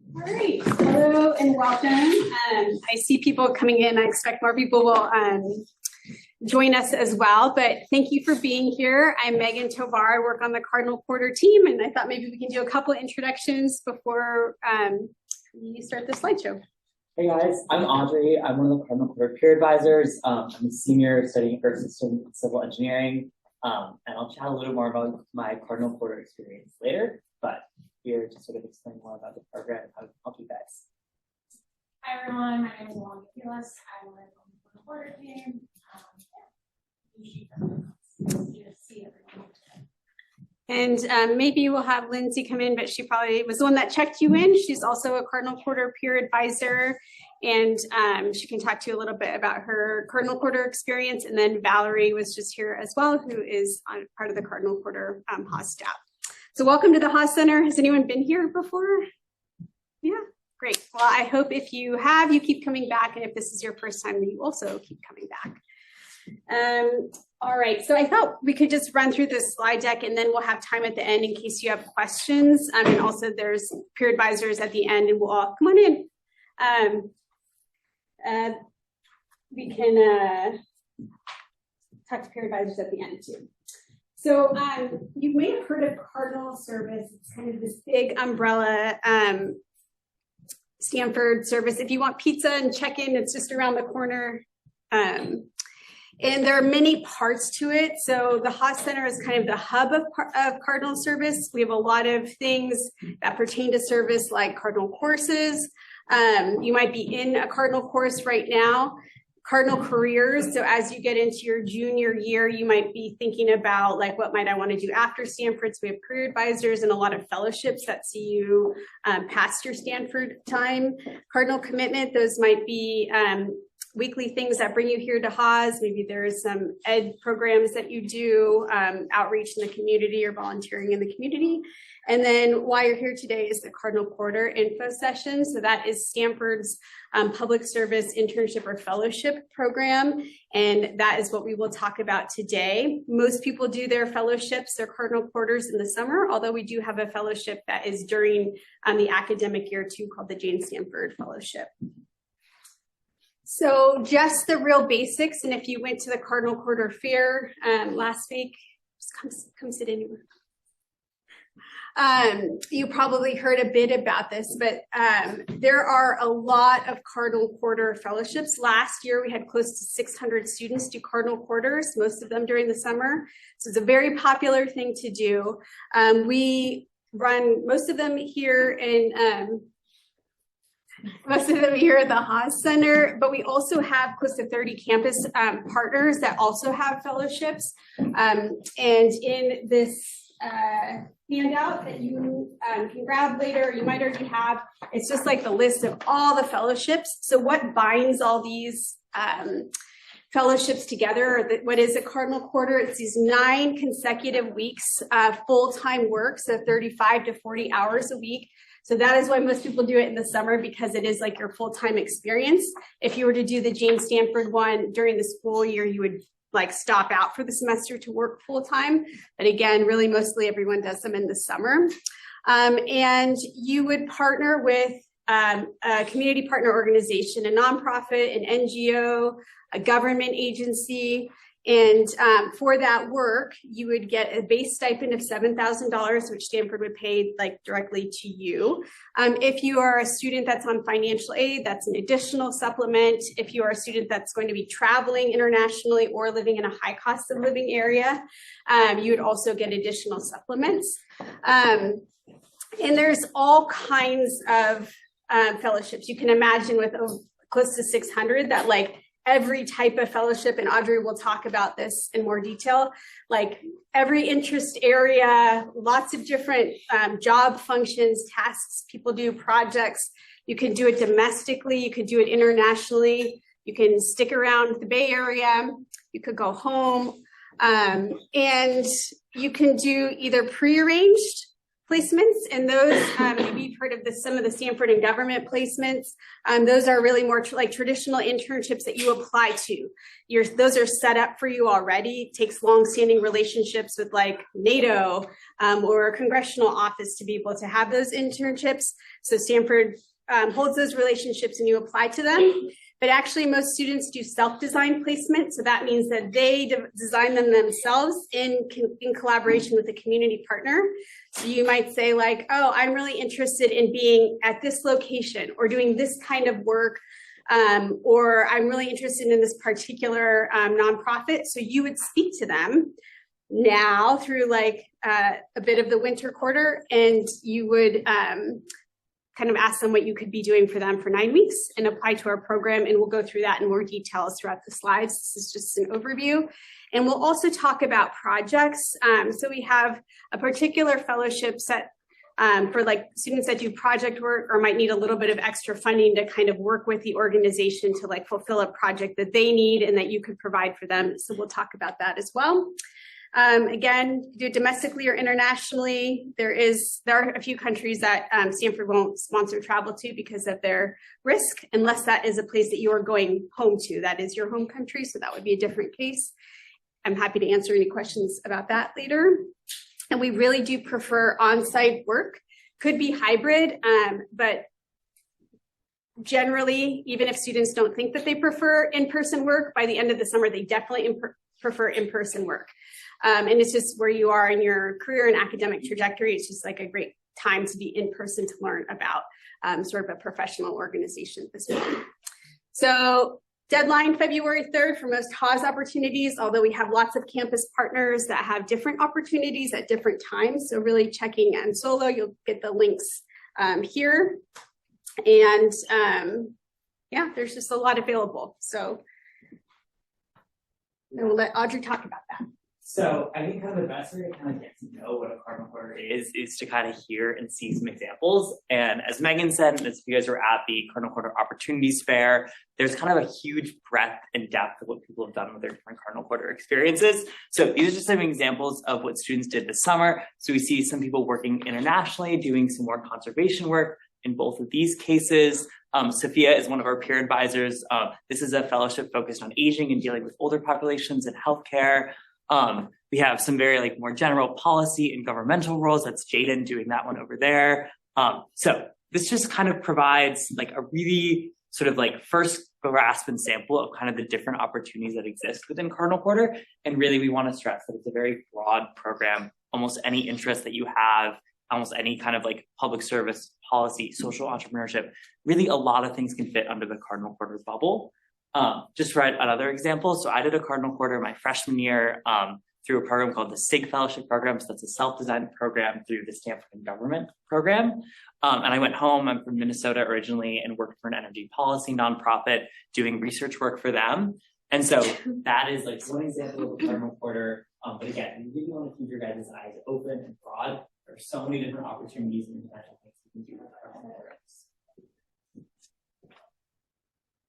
All right, hello and welcome. I see people coming in. I expect more people will join us as well, but thank you for being here. I'm Megan Tovar. I work on the Cardinal Quarter team, and I thought maybe we can do a couple of introductions before we start the slideshow. Hey guys, I'm Audrey. I'm one of the Cardinal Quarter peer advisors. I'm a senior studying first system civil engineering, and I'll chat a little more about my Cardinal Quarter experience later, but here to sort of explain more about the program and how to help you guys. Hi everyone, my name is Alana Pulis. I work on the Quarter team. And maybe we'll have Lindsay come in, but she probably was the one that checked you in. She's also a Cardinal Quarter peer advisor, and she can talk to you a little bit about her Cardinal Quarter experience. And then Valerie was just here as well, who is part of the Cardinal Quarter Haas staff. So welcome to the Haas Center. Has anyone been here before? Yeah, great. Well, I hope if you have, you keep coming back. And if this is your first time, you also keep coming back. All right, so I thought we could just run through this slide deck and then we'll have time at the end in case you have questions. And also there's peer advisors at the end and we'll all come on in. We can talk to peer advisors at the end too. So you may have heard of Cardinal Service. It's kind of this big umbrella Stanford service. If you want pizza and check-in, it's just around the corner. And there are many parts to it. So the Haas Center is kind of the hub of Cardinal Service. We have a lot of things that pertain to service like Cardinal courses. You might be in a Cardinal course right now. Cardinal careers. So as you get into your junior year, you might be thinking about like, what might I want to do after Stanford? So we have career advisors and a lot of fellowships that see you past your Stanford time. Cardinal commitment, those might be weekly things that bring you here to Haas. Maybe there's some ed programs that you do, outreach in the community or volunteering in the community. And then why you're here today is the Cardinal Quarter info session. So that is Stanford's public service internship or fellowship program. And that is what we will talk about today. Most people do their fellowships, their Cardinal Quarters in the summer, although we do have a fellowship that is during the academic year too, called the Jane Stanford Fellowship. So just the real basics, and if you went to the Cardinal Quarter Fair last week, just come sit in. You probably heard a bit about this, but there are a lot of Cardinal Quarter fellowships. Last year, we had close to 600 students do Cardinal Quarters, most of them during the summer. So it's a very popular thing to do. We run most of them here in at the Haas Center, but we also have close to 30 campus partners that also have fellowships. And in this handout that you can grab later, you might already have, it's just like the list of all the fellowships. So what binds all these fellowships together, or what is a Cardinal Quarter? It's these 9 consecutive weeks of full-time work, so 35 to 40 hours a week. So that is why most people do it in the summer, because it is like your full-time experience. If you were to do the Jane Stanford one during the school year, you would like stop out for the semester to work full-time. But again, really mostly everyone does them in the summer. And you would partner with a community partner organization, a nonprofit, an NGO, a government agency. And for that work, you would get a base stipend of $7,000, which Stanford would pay like directly to you. If you are a student that's on financial aid, that's an additional supplement. If you are a student that's going to be traveling internationally or living in a high cost of living area, you would also get additional supplements. And there's all kinds of fellowships. You can imagine with close to 600 that like every type of fellowship, and Audrey will talk about this in more detail, like every interest area, lots of different job functions, tasks, people do projects. You can do it domestically, you could do it internationally, you can stick around the Bay Area, you could go home, and you can do either prearranged placements, and those, maybe you've heard of some of the Stanford and government placements. Those are really more like traditional internships that you apply to. Those are set up for you already. It takes long-standing relationships with like NATO or a congressional office to be able to have those internships. So Stanford holds those relationships and you apply to them. But actually, most students do self-designed placement. So that means that they design them themselves in collaboration with a community partner. So you might say like, oh, I'm really interested in being at this location or doing this kind of work, or I'm really interested in this particular nonprofit. So you would speak to them now through like a bit of the winter quarter, and you would kind of ask them what you could be doing for them for 9 weeks and apply to our program. And we'll go through that in more details throughout the slides. This is just an overview. And we'll also talk about projects. So we have a particular fellowship set for like students that do project work or might need a little bit of extra funding to kind of work with the organization to like fulfill a project that they need and that you could provide for them. So we'll talk about that as well. Again, do it domestically or internationally. There are a few countries that Stanford won't sponsor travel to because of their risk, unless that is a place that you are going home to. That is your home country, so that would be a different case. I'm happy to answer any questions about that later. And we really do prefer on-site work. Could be hybrid, but generally, even if students don't think that they prefer in-person work, by the end of the summer, they definitely prefer in-person work. And it's just where you are in your career and academic trajectory. It's just like a great time to be in person to learn about sort of a professional organization at this point. So deadline February 3rd for most Haas opportunities, although we have lots of campus partners that have different opportunities at different times. So really checking on Solo, you'll get the links here. And yeah, there's just a lot available. So we'll let Audrey talk about that. So I think kind of the best way to kind of get to know what a cardinal quarter is to kind of hear and see some examples. And as Megan said, and as you guys were at the Cardinal Quarter Opportunities Fair, there's kind of a huge breadth and depth of what people have done with their different Cardinal Quarter experiences. So these are just some examples of what students did this summer. So we see some people working internationally, doing some more conservation work in both of these cases. Sophia is one of our peer advisors. This is a fellowship focused on aging and dealing with older populations in healthcare. We have some very more general policy and governmental roles. That's Jaden doing that one over there. So this just kind of provides a really sort of first grasp and sample of kind of the different opportunities that exist within Cardinal Quarter. And really we want to stress that it's a very broad program. Almost any interest that you have, almost any kind of public service, policy, social entrepreneurship, really a lot of things can fit under the Cardinal Quarter bubble. Just for another example, so I did a Cardinal Quarter my freshman year through a program called the SIG Fellowship Program. So that's a self-designed program through the Stanford and Government Program. And I went home, I'm from Minnesota originally, and worked for an energy policy nonprofit doing research work for them. And so that is one example of a Cardinal Quarter. But again, you really want to keep your guys' eyes open and broad. There are so many different opportunities and potential things you can do with Cardinal Quarters.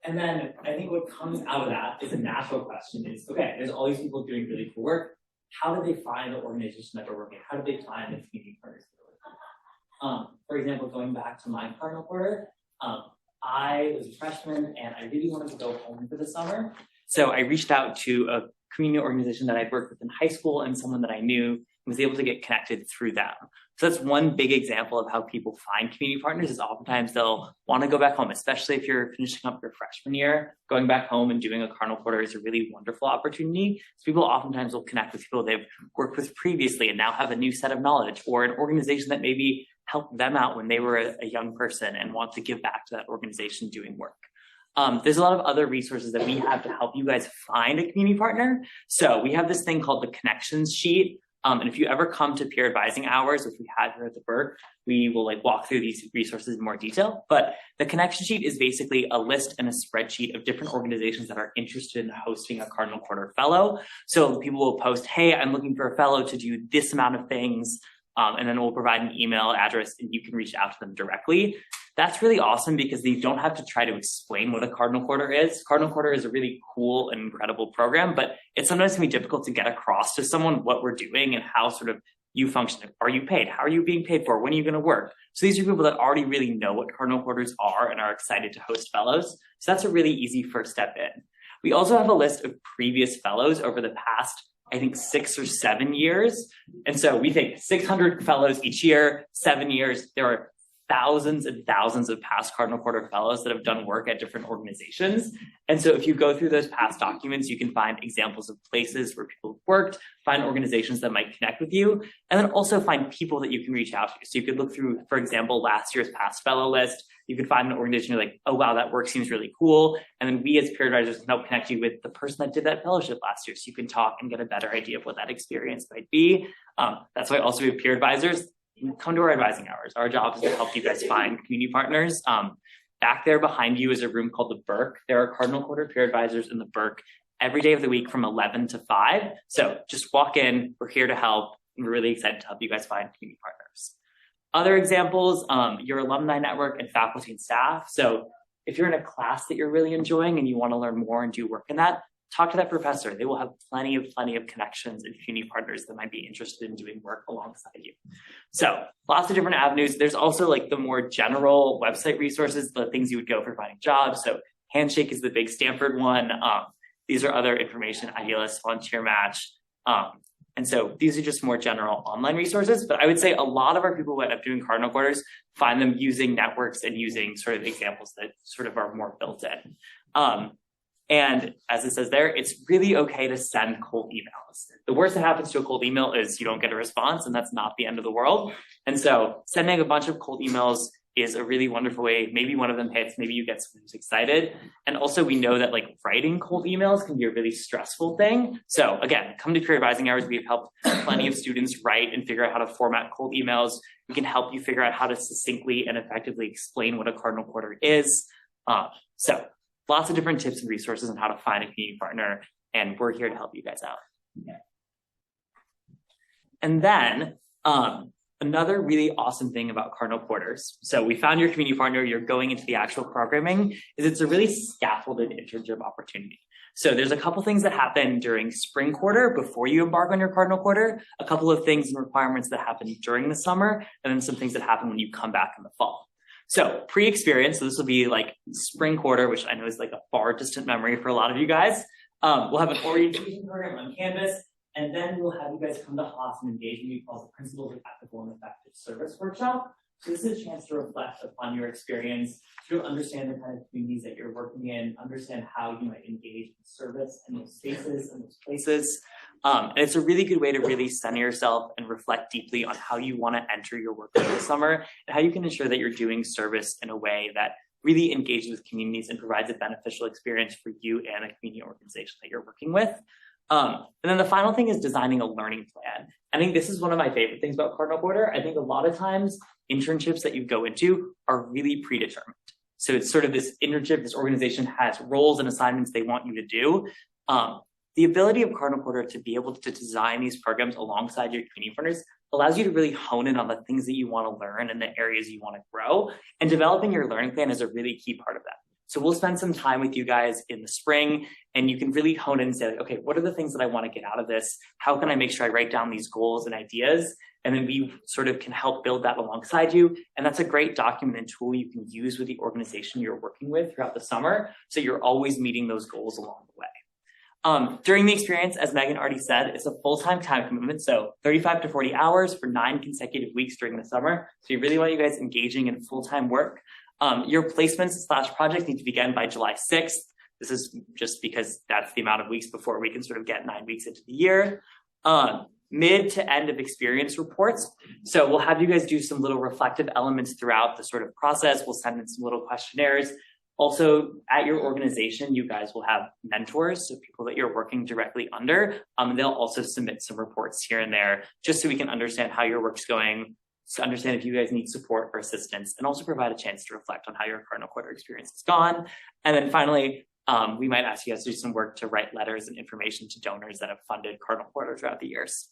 And then I think what comes out of that is a natural question is, okay, there's all these people doing really cool work. How do they find the organization that they're working? How do they find the community partners? For example, going back to my Cardinal Quarter, I was a freshman and I really wanted to go home for the summer. So I reached out to a community organization that I'd worked with in high school and someone that I knew and was able to get connected through them. So that's one big example of how people find community partners is oftentimes they'll want to go back home, especially if you're finishing up your freshman year. Going back home and doing a Cardinal Quarter is a really wonderful opportunity. So people oftentimes will connect with people they've worked with previously and now have a new set of knowledge, or an organization that maybe helped them out when they were a young person and want to give back to that organization doing work. There's a lot of other resources that we have to help you guys find a community partner. So we have this thing called the connections sheet. And if you ever come to peer advising hours, which we had here at the Berg, we will walk through these resources in more detail. But the connection sheet is basically a list and a spreadsheet of different organizations that are interested in hosting a Cardinal Quarter fellow. So people will post, hey, I'm looking for a fellow to do this amount of things. And then we'll provide an email address and you can reach out to them directly. That's really awesome because you don't have to try to explain what a Cardinal Quarter is. Cardinal Quarter is a really cool and incredible program, but it sometimes can be difficult to get across to someone what we're doing and how sort of you function? Are you paid? How are you being paid for? When are you going to work? So these are people that already really know what cardinal quarters are and are excited to host fellows. So that's a really easy first step in. We also have a list of previous fellows over the past, I think, 6 or 7 years. And so we think 600 fellows each year, 7 years. There are thousands and thousands of past Cardinal Quarter fellows that have done work at different organizations. And so if you go through those past documents, you can find examples of places where people have worked, find organizations that might connect with you, and then also find people that you can reach out to. So you could look through, for example, last year's past fellow list. You could find an organization you're like, oh, wow, that work seems really cool. And then we as peer advisors can help connect you with the person that did that fellowship last year. So you can talk and get a better idea of what that experience might be. That's why also we have peer advisors. Come to our advising hours. Our job is to help you guys find community partners. Back there behind you is a room called the Burke. There are Cardinal Quarter peer advisors in the Burke every day of the week from 11 to 5. So just walk in. We're here to help. And we're really excited to help you guys find community partners. Other examples, your alumni network and faculty and staff. So if you're in a class that you're really enjoying and you want to learn more and do work in that, talk to that professor. They will have plenty of connections and community partners that might be interested in doing work alongside you. So lots of different avenues. There's also like the more general website resources, the things you would go for finding jobs. So Handshake is the big Stanford one. These are other information, Idealist, Volunteer Match. And so these are just more general online resources, but I would say a lot of our people who end up doing Cardinal Quarters find them using networks and using sort of examples that sort of are more built in. And as it says there, it's really okay to send cold emails. The worst that happens to a cold email is you don't get a response, and that's not the end of the world. And so sending a bunch of cold emails is a really wonderful way. Maybe one of them hits, maybe you get someone who's excited. And also we know that like writing cold emails can be a really stressful thing. So again, come to Career Advising Hours. We've helped plenty of students write and figure out how to format cold emails. We can help you figure out how to succinctly and effectively explain what a Cardinal Quarter is. So lots of different tips and resources on how to find a community partner, and we're here to help you guys out. And then another really awesome thing about Cardinal Quarters, so we found your community partner, you're going into the actual programming, is it's a really scaffolded internship opportunity. So there's a couple things that happen during spring quarter before you embark on your Cardinal Quarter, a couple of things and requirements that happen during the summer, and then some things that happen when you come back in the fall. So pre-experience, so this will be like spring quarter, which I know is like a far distant memory for a lot of you guys. We'll have an orientation program on campus, and then we'll have you guys come to Haas and engage in what we call the Principles of Ethical and Effective Service workshop. So this is a chance to reflect upon your experience, to understand the kind of communities that you're working in, understand how you might engage in service in those spaces and those places. And it's a really good way to really center yourself and reflect deeply on how you want to enter your work this summer and how you can ensure that you're doing service in a way that really engages with communities and provides a beneficial experience for you and a community organization that you're working with. And then the final thing is designing a learning plan. I think this is one of my favorite things about Cardinal Quarter. I think a lot of times internships that you go into are really predetermined. So it's sort of this internship, this organization has roles and assignments they want you to do. The ability of Cardinal Quarter to be able to design these programs alongside your community partners allows you to really hone in on the things that you want to learn and the areas you want to grow. And developing your learning plan is a really key part of that. So we'll spend some time with you guys in the spring, and you can really hone in and say, like, okay, what are the things that I want to get out of this? How can I make sure I write down these goals and ideas? And then we sort of can help build that alongside you. And that's a great document and tool you can use with the organization you're working with throughout the summer. So you're always meeting those goals along the way. During the experience, as Megan already said, it's a full-time time commitment. So 35 to 40 hours for 9 consecutive weeks during the summer. So we really want you guys engaging in full-time work. Your placements / projects need to begin by July 6th. This is just because that's the amount of weeks before we can sort of get 9 weeks into the year. Mid to end of experience reports. So we'll have you guys do some little reflective elements throughout the sort of process. We'll send in some little questionnaires. Also, at your organization, you guys will have mentors, so people that you're working directly under. They'll also submit some reports here and there, just so we can understand how your work's going, to understand if you guys need support or assistance, and also provide a chance to reflect on how your Cardinal Quarter experience has gone. And then finally, we might ask you guys to do some work to write letters and information to donors that have funded Cardinal Quarter throughout the years.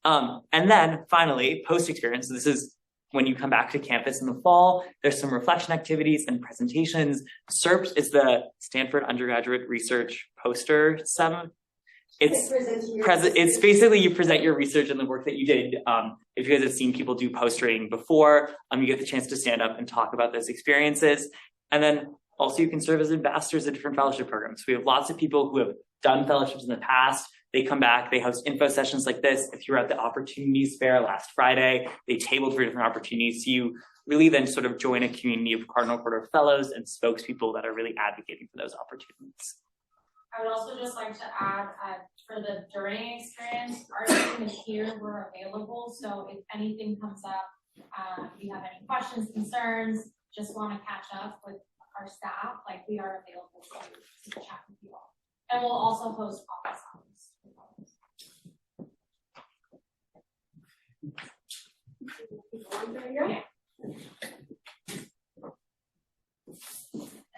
And then finally, post-experience, this is when you come back to campus in the fall, there's some reflection activities and presentations. SERPS is the Stanford Undergraduate Research Poster It's basically you present your research and the work that you did. If you guys have seen people do post-training before, you get the chance to stand up and talk about those experiences. And then also you can serve as ambassadors of different fellowship programs. We have lots of people who have done fellowships in the past. They come back, they host info sessions like this. If you were at the Opportunities Fair last Friday, they tabled for different opportunities. So you really then sort of join a community of Cardinal Porter fellows and spokespeople that are really advocating for those opportunities. I would also just like to add, for the during experience, our team is here, we're available. So if anything comes up, if you have any questions, concerns, just want to catch up with our staff, like we are available to chat with you all. And we'll also host office hours. Yeah.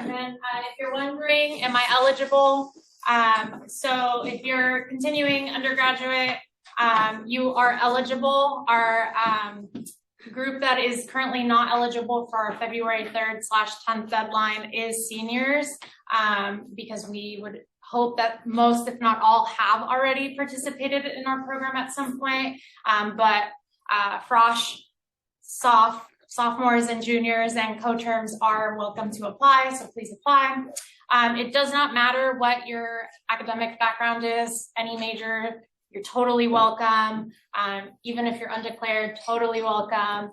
And then if you're wondering, am I eligible? So if you're continuing undergraduate, you are eligible. Our group that is currently not eligible for our February 3rd/10th deadline is seniors, because we would hope that most, if not all, have already participated in our program at some point. But Frosh, sophomores and juniors and co-terms are welcome to apply, so please apply. It does not matter what your academic background is, any major, you're totally welcome. Even if you're undeclared, totally welcome.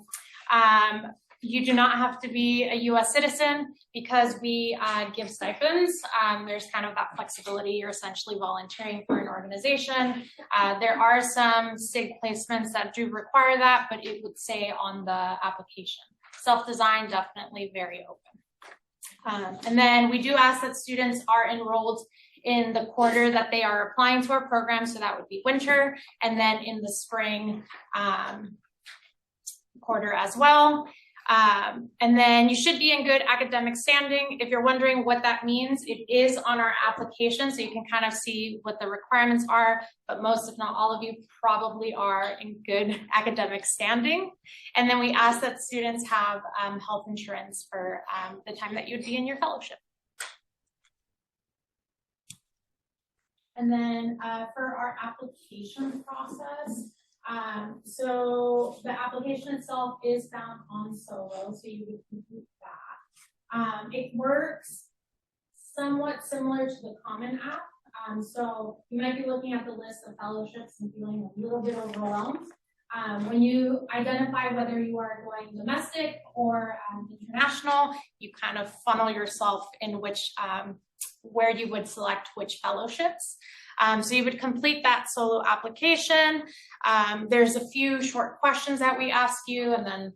You do not have to be a US citizen because we give stipends. There's kind of that flexibility. You're essentially volunteering for an organization. There are some SIG placements that do require that, but it would say on the application. Self-design, definitely very open. And then we do ask that students are enrolled in the quarter that they are applying to our program. So that would be winter, and then in the spring quarter as well. And then you should be in good academic standing. If you're wondering what that means, it is on our application, so you can kind of see what the requirements are, but most, if not all of you, probably are in good academic standing. And then we ask that students have health insurance for the time that you'd be in your fellowship. And then for our application process, so the application itself is found on Solo, so you would complete that. It works somewhat similar to the Common App. So you might be looking at the list of fellowships and feeling a little bit overwhelmed. When you identify whether you are going domestic or international, you kind of funnel yourself in which where you would select which fellowships. So you would complete that Solo application. There's a few short questions that we ask you, and then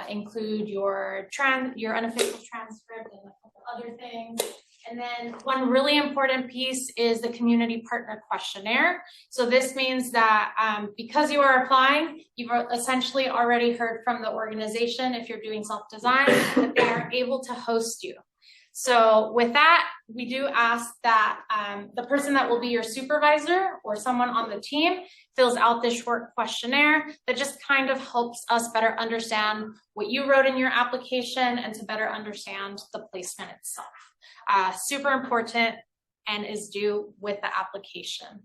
include your unofficial transcript and a couple other things. And then one really important piece is the community partner questionnaire. So this means that because you are applying, you've essentially already heard from the organization, if you're doing self-design, that they are able to host you. So with that, we do ask that the person that will be your supervisor or someone on the team fills out this short questionnaire that just kind of helps us better understand what you wrote in your application and to better understand the placement itself. Super important and is due with the application.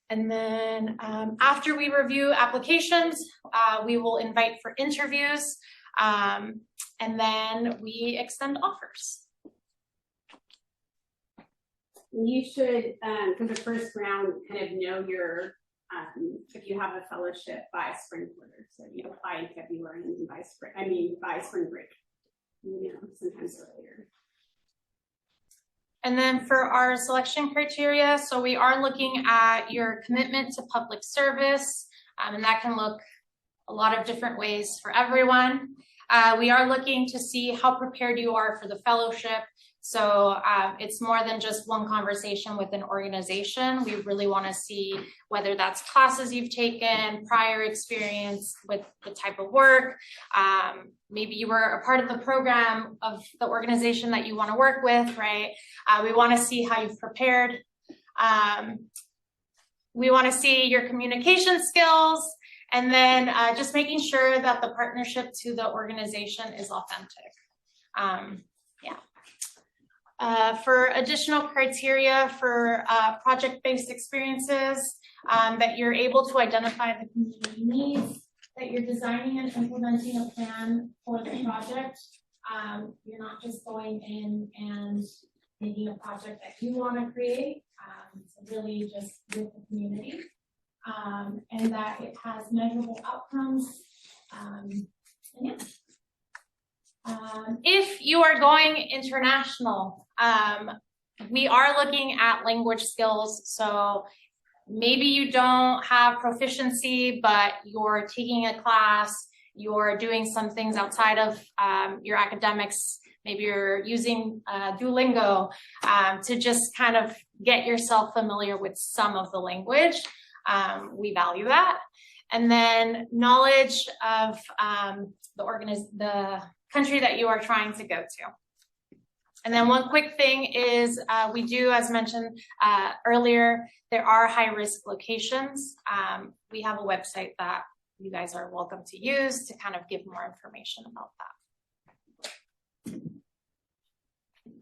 And then after we review applications, we will invite for interviews. And then we extend offers. You should, for the first round, kind of know your, if you have a fellowship by spring quarter. So you apply in February and then by spring break, sometimes earlier. And then for our selection criteria, so we are looking at your commitment to public service, and that can look a lot of different ways for everyone. We are looking to see how prepared you are for the fellowship. So it's more than just one conversation with an organization. We really want to see whether that's classes you've taken, prior experience with the type of work. Maybe you were a part of the program of the organization that you want to work with, right? We want to see how you've prepared. We want to see your communication skills. And then just making sure that the partnership to the organization is authentic. Yeah. For additional criteria for project-based experiences, that you're able to identify the community needs, that you're designing and implementing a plan for the project. You're not just going in and making a project that you want to create, so really just with the community, and that it has measurable outcomes. And yeah. If you are going international, we are looking at language skills. So maybe you don't have proficiency, but you're taking a class, you're doing some things outside of your academics. Maybe you're using Duolingo to just kind of get yourself familiar with some of the language. We value that. And then knowledge of the country that you are trying to go to. And then one quick thing is we do, as mentioned earlier, there are high-risk locations. We have a website that you guys are welcome to use to kind of give more information about that.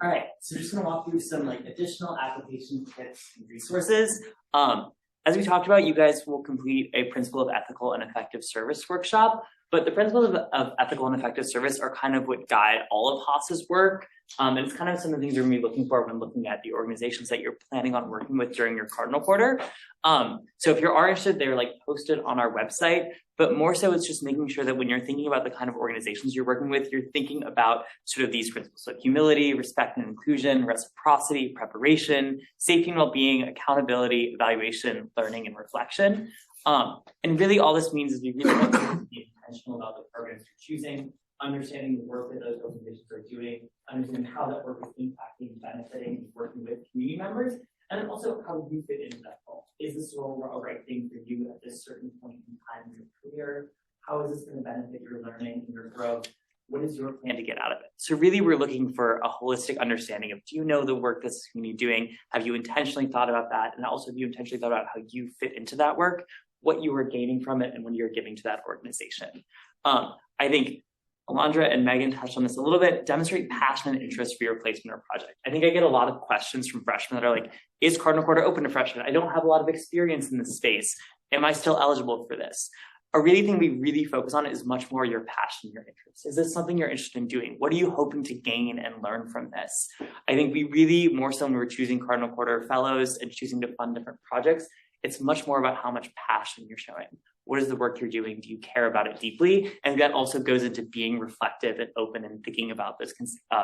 All right, so just gonna walk through some additional application tips and resources. As we talked about, you guys will complete a Principle of Ethical and Effective Service workshop, but the principles of ethical and effective service are kind of what guide all of Haas's work. And it's kind of some of the things you're gonna be looking for when looking at the organizations that you're planning on working with during your Cardinal Quarter. So if you are interested, they're posted on our website, but more so it's just making sure that when you're thinking about the kind of organizations you're working with, you're thinking about sort of these principles, like humility, respect and inclusion, reciprocity, preparation, safety and well-being, accountability, evaluation, learning, and reflection. And really all this means is we really want to be intentional about the programs you're choosing, understanding the work that those organizations are doing, understanding how that work is impacting, benefiting, and working with community members, and then also how you fit into that role. Is this role a right thing for you at this certain point in time in your career? How is this going to benefit your learning and your growth? What is your plan to get out of it? So really we're looking for a holistic understanding of, do you know the work this community doing? Have you intentionally thought about that? And also have you intentionally thought about how you fit into that work, what you were gaining from it, and when you're giving to that organization? I think Alondra and Megan touched on this a little bit. Demonstrate passion and interest for your placement or project. I think I get a lot of questions from freshmen that are like, is Cardinal Quarter open to freshmen? I don't have a lot of experience in this space. Am I still eligible for this? A really thing we really focus on is much more your passion, your interest. Is this something you're interested in doing? What are you hoping to gain and learn from this? I think we really, more so when we're choosing Cardinal Quarter fellows and choosing to fund different projects, it's much more about how much passion you're showing. What is the work you're doing? Do you care about it deeply? And that also goes into being reflective and open and thinking about those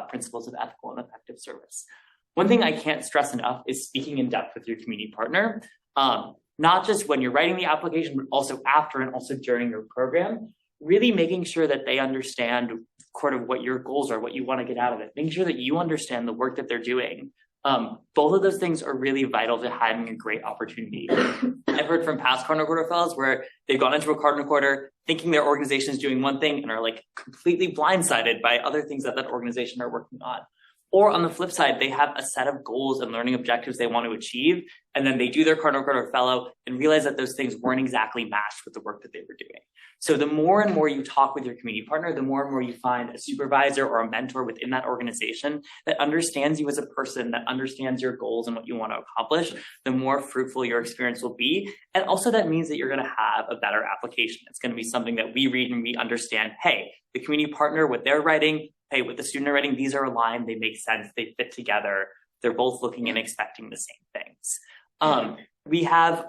principles of ethical and effective service. One thing I can't stress enough is speaking in depth with your community partner, not just when you're writing the application, but also after and also during your program, really making sure that they understand sort of what your goals are, what you want to get out of it, making sure that you understand the work that they're doing. Both of those things are really vital to having a great opportunity. I've heard from past Cardinal Quarter fellows where they've gone into a Cardinal Quarter thinking their organization is doing one thing and are completely blindsided by other things that organization are working on. Or on the flip side, they have a set of goals and learning objectives they want to achieve, and then they do their Cardinal Quarter fellow and realize that those things weren't exactly matched with the work that they were doing. So the more and more you talk with your community partner, the more and more you find a supervisor or a mentor within that organization that understands you as a person, that understands your goals and what you want to accomplish, the more fruitful your experience will be. And also that means that you're going to have a better application. It's going to be something that we read and we understand, hey, the community partner, what they're writing, hey, with the student are writing, these are aligned, they make sense, they fit together, they're both looking and expecting the same things. We have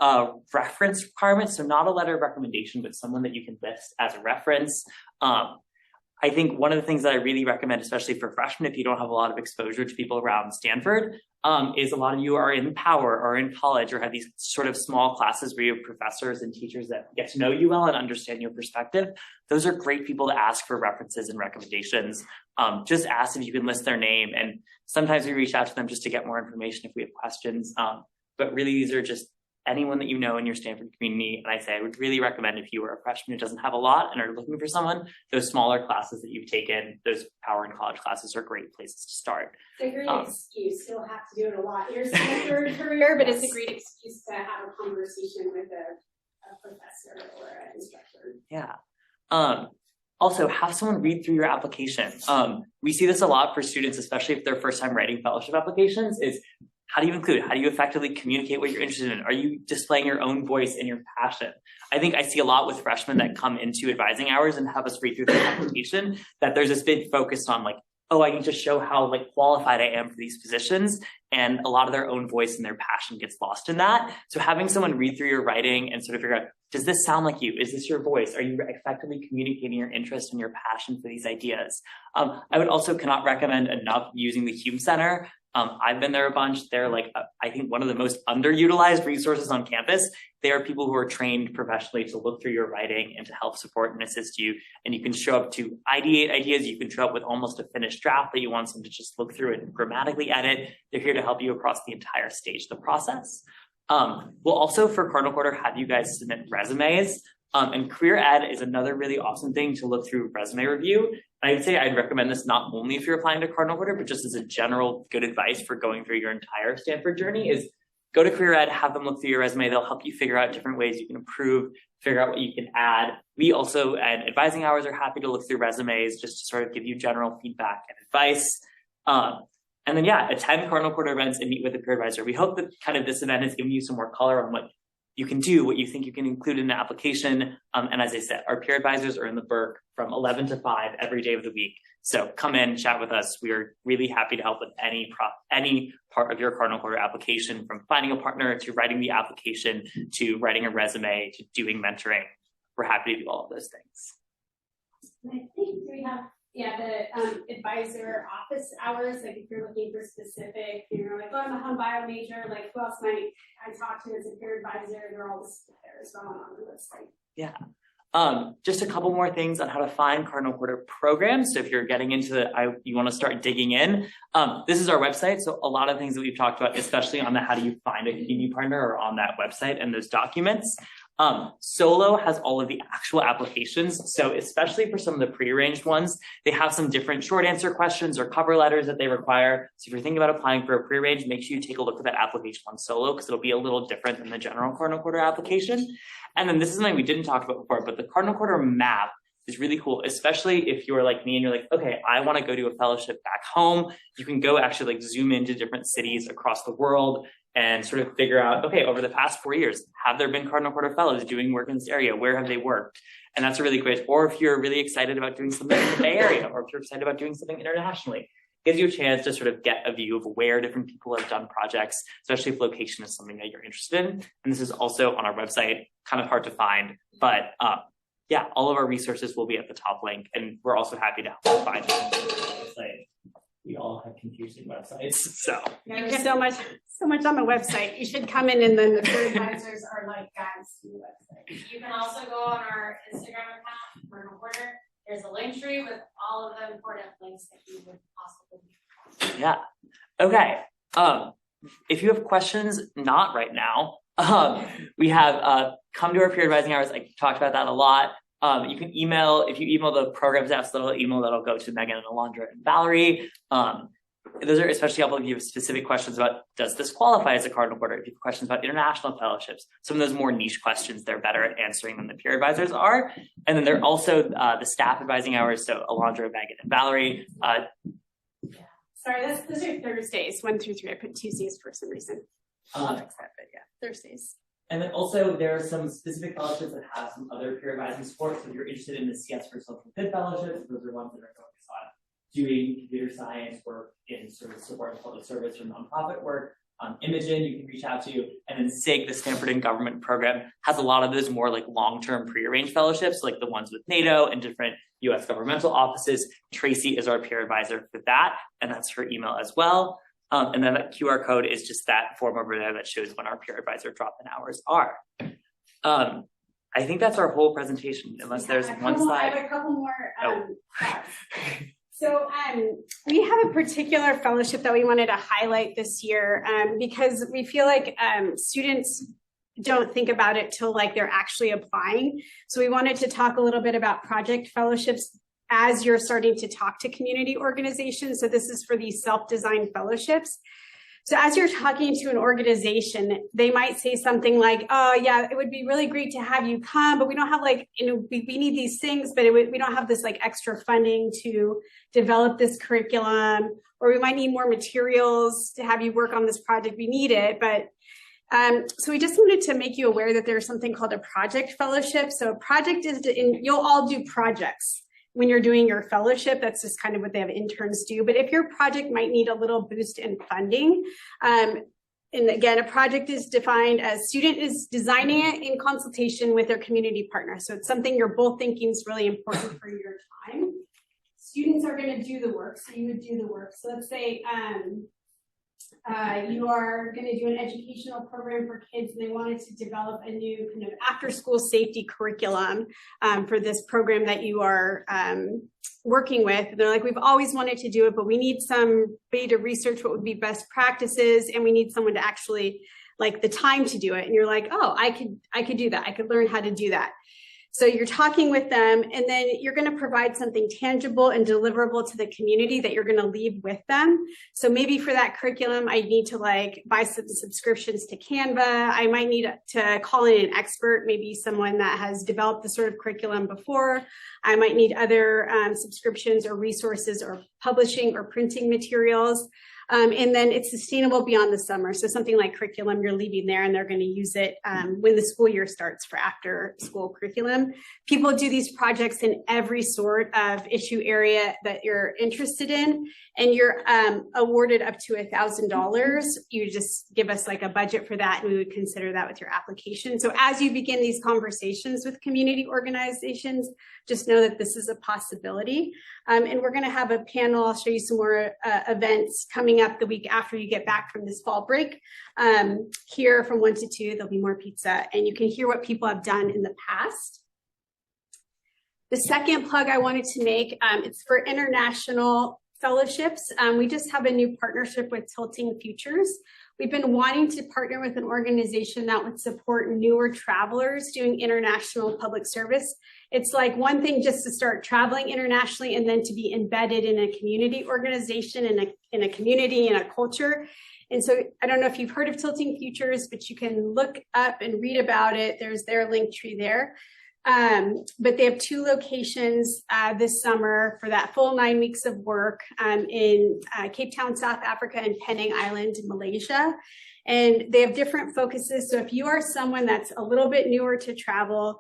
reference requirements, so not a letter of recommendation, but someone that you can list as a reference. I think one of the things that I really recommend, especially for freshmen, if you don't have a lot of exposure to people around Stanford, is a lot of you are in Power or in college or have these sort of small classes where you have professors and teachers that get to know you well and understand your perspective. Those are great people to ask for references and recommendations. Just ask if you can list their name. And sometimes we reach out to them just to get more information if we have questions. But really, these are just anyone that you know in your Stanford community. And I say I would really recommend if you are a freshman who doesn't have a lot and are looking for someone, those smaller classes that you've taken, those Power and college classes are great places to start. It's a great excuse. You'll have to do it a lot in your Stanford career, but it's a great excuse to have a conversation with a professor or an instructor. Yeah. Also, have someone read through your application. We see this a lot for students, especially if they're first time writing fellowship applications, is how do you include? How do you effectively communicate what you're interested in? Are you displaying your own voice and your passion? I think I see a lot with freshmen that come into advising hours and have us read through the application that there's this big focus on like, oh, I need to show how like qualified I am for these positions. And a lot of their own voice and their passion gets lost in that. So having someone read through your writing and sort of figure out, does this sound like you? Is this your voice? Are you effectively communicating your interest and your passion for these ideas? I would also cannot recommend enough using the Hume Center. I've been there a bunch. They're like, I think one of the most underutilized resources on campus. They are people who are trained professionally to look through your writing and to help support and assist you. And you can show up to ideate ideas. You can show up with almost a finished draft that you want someone to just look through and grammatically edit. They're here to help you across the entire stage of the process. We'll also, for Cardinal Quarter, have you guys submit resumes. And career ed is another really awesome thing to look through resume review. I'd say I'd recommend this not only if you're applying to Cardinal Quarter, but just as a general good advice for going through your entire Stanford journey is go to career ed, have them look through your resume. They'll help you figure out different ways you can improve, figure out what you can add. We also at advising hours are happy to look through resumes just to sort of give you general feedback and advice. And then, yeah, attend Cardinal Quarter events and meet with a peer advisor. We hope that kind of this event has given you some more color on what you can do, what you think you can include in an application. And as I said, our peer advisors are in the Burke from 11 to 5 every day of the week. So come in, chat with us. We are really happy to help with any part of your Cardinal Quarter application, from finding a partner to writing the application to writing a resume to doing mentoring. We're happy to do all of those things. I think we have, the advisor office hours, like if you're looking for specific, you're like, oh, I'm a home bio major, like who else might I talk to as a peer advisor? They're all there as well on the website. Yeah. Just a couple more things on how to find Cardinal Quarter programs. So if you're getting into you want to start digging in, this is our website. So a lot of things that we've talked about, especially on the how do you find a community partner, are on that website and those documents. Solo has all of the actual applications. So especially for some of the prearranged ones, they have some different short answer questions or cover letters that they require. So if you're thinking about applying for a prearranged, make sure you take a look at that application on Solo because it'll be a little different than the general Cardinal Quarter application. And then this is something we didn't talk about before, but the Cardinal Quarter map is really cool, especially if you're like me and you're like, okay, I want to go to a fellowship back home. You can go actually like zoom into different cities across the world and sort of figure out, okay, over the past 4 years, have there been Cardinal Quarter fellows doing work in this area? Where have they worked? And that's a really great, or if you're really excited about doing something in the Bay Area, or if you're excited about doing something internationally, it gives you a chance to sort of get a view of where different people have done projects, especially if location is something that you're interested in. And this is also on our website, kind of hard to find, but yeah, all of our resources will be at the top link, and we're also happy to help find them on the website. We all have confusing websites, so. There's so much on the website. You should come in and then the peer advisors are like guides to the website. You can also go on our Instagram account, Cardinal Quarter. There's a link tree with all of the important links that you would possibly need. Yeah. Okay. If you have questions, not right now, we have come to our peer advising hours. I talked about that a lot. You can email, if you email the program staff's little email, that'll go to Megan and Alondra and Valerie. Those are especially helpful if you have specific questions about, does this qualify as a Cardinal Quarter? If you have questions about international fellowships, some of those more niche questions, they're better at answering than the peer advisors are. And then there are also the staff advising hours. So Alondra, Megan, and Valerie. Sorry, those are Thursdays, 1 through 3. I put Tuesdays for some reason. Thursdays. And then also there are some specific fellowships that have some other peer advising support. So if you're interested in the CS for Social Good fellowships, those are ones that are focused on doing computer science work in sort of support of public service or nonprofit work. Imogen, you can reach out to, and then SIG, the Stanford in Government program, has a lot of those more like long-term prearranged fellowships, like the ones with NATO and different US governmental offices. Tracy is our peer advisor for that, and that's her email as well. And then that QR code is just that form over there that shows when our peer advisor drop-in hours are. I think that's our whole presentation, unless there's one slide. I have a couple more thoughts. So we have a particular fellowship that we wanted to highlight this year because we feel like students don't think about it till like they're actually applying. So we wanted to talk a little bit about project fellowships as you're starting to talk to community organizations. So this is for these self-designed fellowships. So as you're talking to an organization, they might say something like, oh yeah, it would be really great to have you come, but we don't have like, we need these things, but we don't have this like extra funding to develop this curriculum, or we might need more materials to have you work on this project. We need it, but so we just wanted to make you aware that there's something called a project fellowship. So a project is, you'll all do projects when you're doing your fellowship. That's just kind of what they have interns do. But if your project might need a little boost in funding, and again, a project is defined as student is designing it in consultation with their community partner. So it's something you're both thinking is really important for your time. Students are going to do the work, so you would do the work. So let's say you are going to do an educational program for kids, and they wanted to develop a new kind of after-school safety curriculum for this program that you are working with. And they're like, we've always wanted to do it, but we need somebody to research what would be best practices, and we need someone to actually like the time to do it. And you're like, oh, I could do that. I could learn how to do that. So you're talking with them, and then you're going to provide something tangible and deliverable to the community that you're going to leave with them. So maybe for that curriculum, I need to like buy some subscriptions to Canva. I might need to call in an expert, maybe someone that has developed the sort of curriculum before. I might need other subscriptions or resources or publishing or printing materials. And then it's sustainable beyond the summer. So something like curriculum, you're leaving there and they're going to use it when the school year starts for after school curriculum. People do these projects in every sort of issue area that you're interested in, and you're awarded up to $1,000. You just give us like a budget for that, and we would consider that with your application. So as you begin these conversations with community organizations, just know that this is a possibility. And we're going to have a panel. I'll show you some more events coming up the week after you get back from this fall break. Here from 1 to 2, there'll be more pizza, and you can hear what people have done in the past. The second plug I wanted to make, it's for international fellowships. We just have a new partnership with Tilting Futures. We've been wanting to partner with an organization that would support newer travelers doing international public service. It's like one thing just to start traveling internationally, and then to be embedded in a community organization, in a community, in a culture. And so I don't know if you've heard of Tilting Futures, but you can look up and read about it. There's their link tree there. But they have 2 locations this summer for that full 9 weeks of work in Cape Town, South Africa, and Penang Island, Malaysia. And they have different focuses. So if you are someone that's a little bit newer to travel,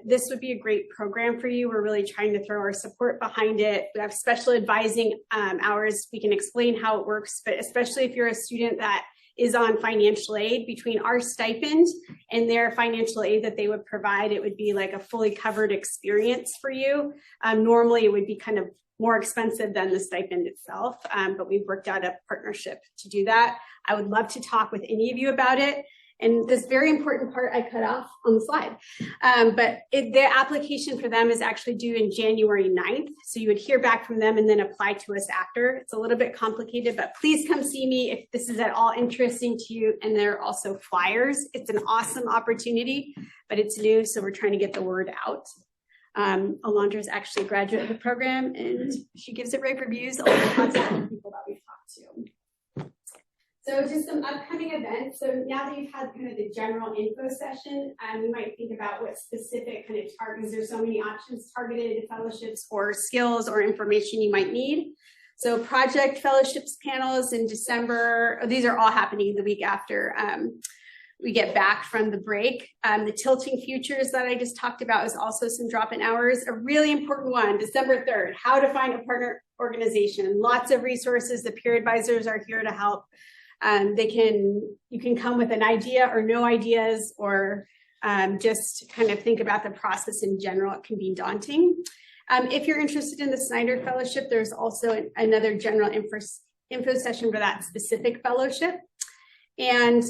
this would be a great program for you. We're really trying to throw our support behind it. We have special advising hours. We can explain how it works, but especially if you're a student that is on financial aid, between our stipend and their financial aid that they would provide, it would be like a fully covered experience for you. Normally it would be kind of more expensive than the stipend itself, but we've worked out a partnership to do that. I would love to talk with any of you about it. And this very important part I cut off on the slide. But the application for them is actually due in January 9th. So you would hear back from them and then apply to us after. It's a little bit complicated, but please come see me if this is at all interesting to you. And there are also flyers. It's an awesome opportunity, but it's new, so we're trying to get the word out. Alondra is actually a graduate of the program, and she gives it rave reviews along with lots of other people that we've talked to. So just some upcoming events. So now that you've had kind of the general info session, you might think about what specific kind of targets. There's so many options, targeted fellowships or skills or information you might need. So project fellowships panels in December. These are all happening the week after we get back from the break. The Tilting Futures that I just talked about is also some drop-in hours. A really important one, December 3rd, how to find a partner organization. Lots of resources. The peer advisors are here to help. You can come with an idea or no ideas, or just kind of think about the process in general. It can be daunting. If you're interested in the Snyder Fellowship, there's also another general info session for that specific fellowship. And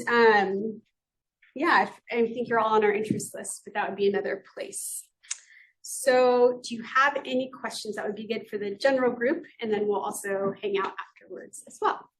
yeah, I think you're all on our interest list, but that would be another place. So do you have any questions that would be good for the general group? And then we'll also hang out afterwards as well.